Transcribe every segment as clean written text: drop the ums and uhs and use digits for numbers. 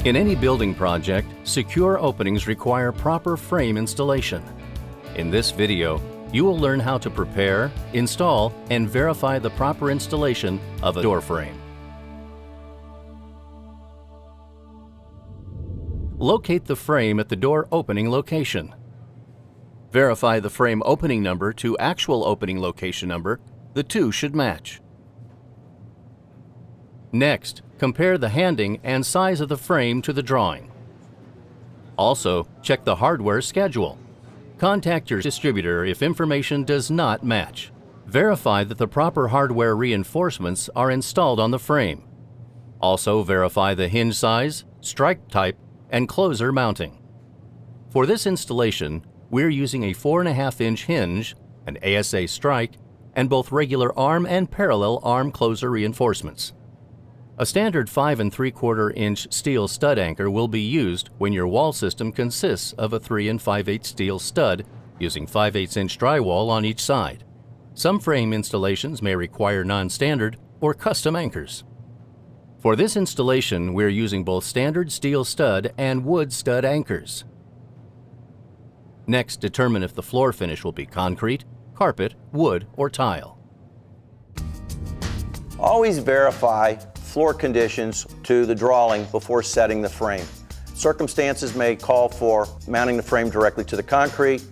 In any building project, secure openings require proper frame installation. In this video, you will learn how to prepare, install, and verify the proper installation of a door frame. Locate the frame at the door opening location. Verify the frame opening number to actual opening location number. The two should match. Next, compare the handing and size of the frame to the drawing. Also, check the hardware schedule. Contact your distributor if information does not match. Verify that the proper hardware reinforcements are installed on the frame. Also, verify the hinge size, strike type, and closer mounting. For this installation, we're using a 4.5-inch hinge, an ASA strike, and both regular arm and parallel arm closer reinforcements. A standard 5 3/4-inch steel stud anchor will be used when your wall system consists of a 3 5/8 steel stud using 5/8-inch drywall on each side. Some frame installations may require non-standard or custom anchors. For this installation, we're using both standard steel stud and wood stud anchors. Next, determine if the floor finish will be concrete, carpet, wood, or tile. Always verify floor conditions to the drawing before setting the frame. Circumstances may call for mounting the frame directly to the concrete.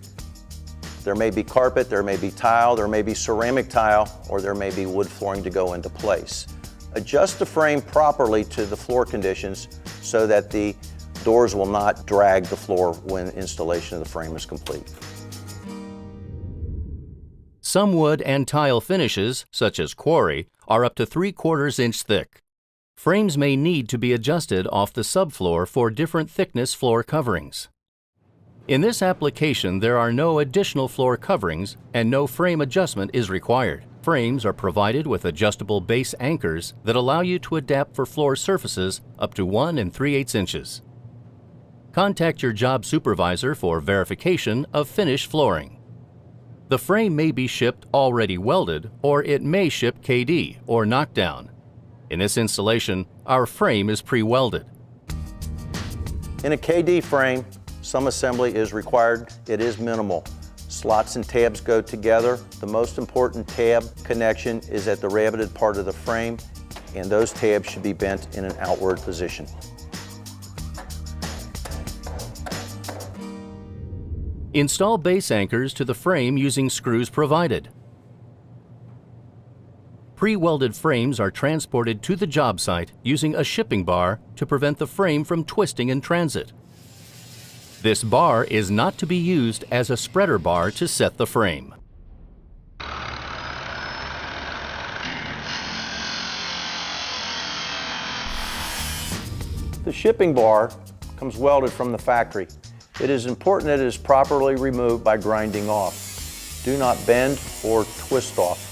There may be carpet, there may be tile, there may be ceramic tile, or there may be wood flooring to go into place. Adjust the frame properly to the floor conditions so that the doors will not drag the floor when installation of the frame is complete. Some wood and tile finishes, such as quarry, are up to 3/4 inch thick. Frames may need to be adjusted off the subfloor for different thickness floor coverings. In this application, there are no additional floor coverings and no frame adjustment is required. Frames are provided with adjustable base anchors that allow you to adapt for floor surfaces up to 1 3/8 inches. Contact your job supervisor for verification of finished flooring. The frame may be shipped already welded, or it may ship KD or knockdown. In this installation, our frame is pre-welded. In a KD frame, some assembly is required. It is minimal. Slots and tabs go together. The most important tab connection is at the rabbeted part of the frame, and those tabs should be bent in an outward position. Install base anchors to the frame using screws provided. Pre-welded frames are transported to the job site using a shipping bar to prevent the frame from twisting in transit. This bar is not to be used as a spreader bar to set the frame. The shipping bar comes welded from the factory. It is important that it is properly removed by grinding off. Do not bend or twist off.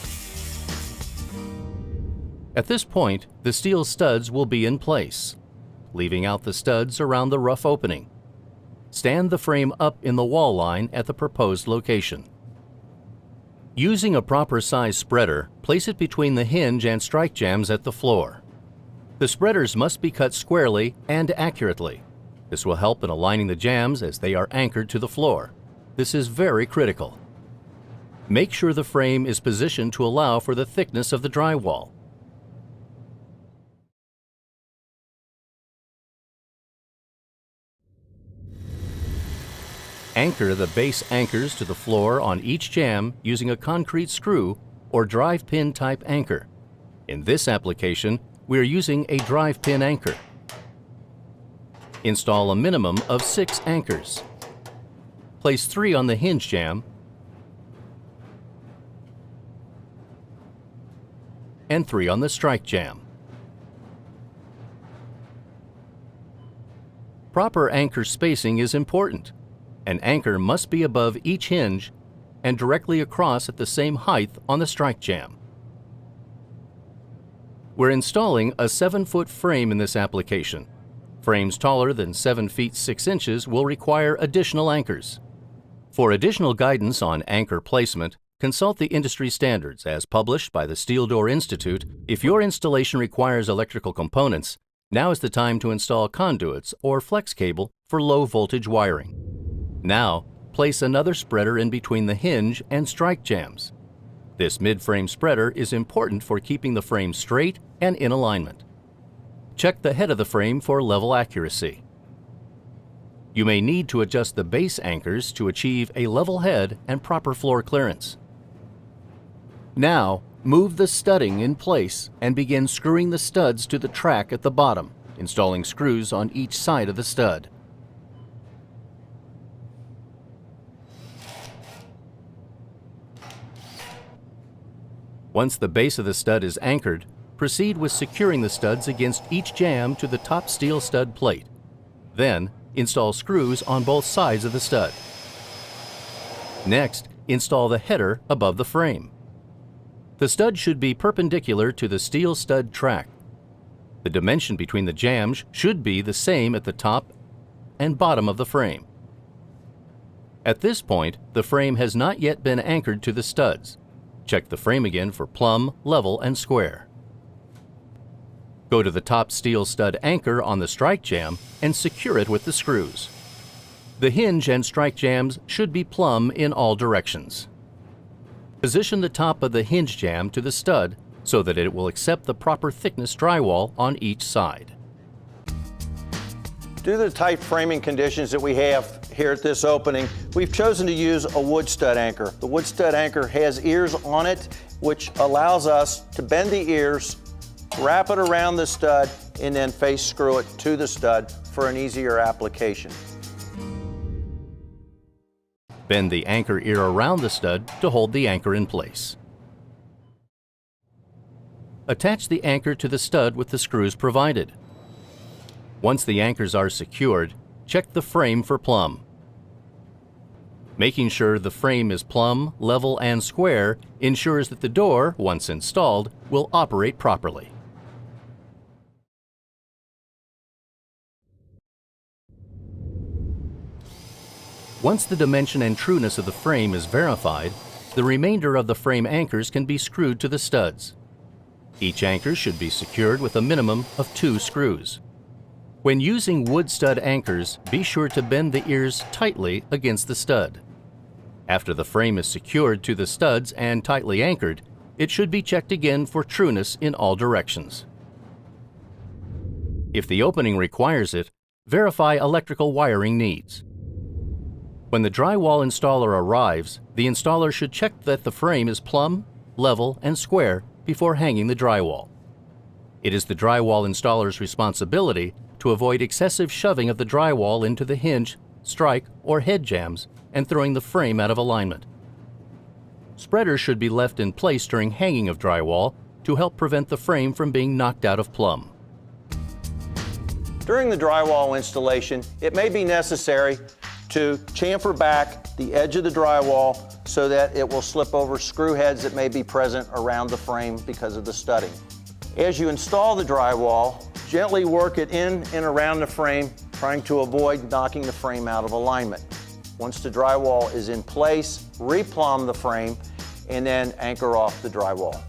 At this point, the steel studs will be in place, leaving out the studs around the rough opening. Stand the frame up in the wall line at the proposed location. Using a proper size spreader, place it between the hinge and strike jambs at the floor. The spreaders must be cut squarely and accurately. This will help in aligning the jambs as they are anchored to the floor. This is very critical. Make sure the frame is positioned to allow for the thickness of the drywall. Anchor the base anchors to the floor on each jamb using a concrete screw or drive pin type anchor. In this application, we are using a drive pin anchor. Install a minimum of 6 anchors. Place 3 on the hinge jamb and 3 on the strike jamb. Proper anchor spacing is important. An anchor must be above each hinge and directly across at the same height on the strike jamb. We're installing a 7-foot frame in this application. Frames taller than 7 feet 6 inches will require additional anchors. For additional guidance on anchor placement, consult the industry standards as published by the Steel Door Institute. If your installation requires electrical components, Now is the time to install conduits or flex cable for low voltage wiring. Now, place another spreader in between the hinge and strike jambs. This mid-frame spreader is important for keeping the frame straight and in alignment. Check the head of the frame for level accuracy. You may need to adjust the base anchors to achieve a level head and proper floor clearance. Now, move the studding in place and begin screwing the studs to the track at the bottom, installing screws on each side of the stud. Once the base of the stud is anchored, proceed with securing the studs against each jamb to the top steel stud plate. Then, install screws on both sides of the stud. Next, install the header above the frame. The stud should be perpendicular to the steel stud track. The dimension between the jambs should be the same at the top and bottom of the frame. At this point, the frame has not yet been anchored to the studs. Check the frame again for plumb, level, and square. Go to the top steel stud anchor on the strike jamb and secure it with the screws. The hinge and strike jambs should be plumb in all directions. Position the top of the hinge jamb to the stud so that it will accept the proper thickness drywall on each side. Due to the tight framing conditions that we have here at this opening, we've chosen to use a wood stud anchor. The wood stud anchor has ears on it, which allows us to bend the ears, wrap it around the stud, and then face screw it to the stud for an easier application. Bend the anchor ear around the stud to hold the anchor in place. Attach the anchor to the stud with the screws provided. Once the anchors are secured, check the frame for plumb. Making sure the frame is plumb, level, and square ensures that the door, once installed, will operate properly. Once the dimension and trueness of the frame is verified, the remainder of the frame anchors can be screwed to the studs. Each anchor should be secured with a minimum of 2 screws. When using wood stud anchors, be sure to bend the ears tightly against the stud. After the frame is secured to the studs and tightly anchored, it should be checked again for trueness in all directions. If the opening requires it, verify electrical wiring needs. When the drywall installer arrives, the installer should check that the frame is plumb, level, and square before hanging the drywall. It is the drywall installer's responsibility to avoid excessive shoving of the drywall into the hinge, strike, or head jambs and throwing the frame out of alignment. Spreaders should be left in place during hanging of drywall to help prevent the frame from being knocked out of plumb. During the drywall installation, it may be necessary to chamfer back the edge of the drywall so that it will slip over screw heads that may be present around the frame because of the studding. As you install the drywall, gently work it in and around the frame, trying to avoid knocking the frame out of alignment. Once the drywall is in place, replumb the frame and then anchor off the drywall.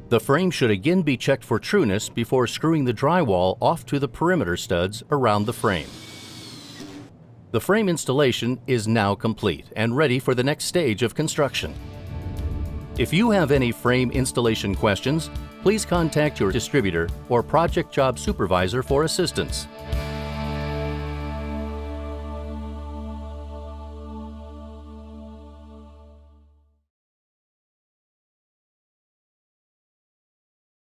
The frame should again be checked for trueness before screwing the drywall off to the perimeter studs around the frame. The frame installation is now complete and ready for the next stage of construction. If you have any frame installation questions, please contact your distributor or project job supervisor for assistance.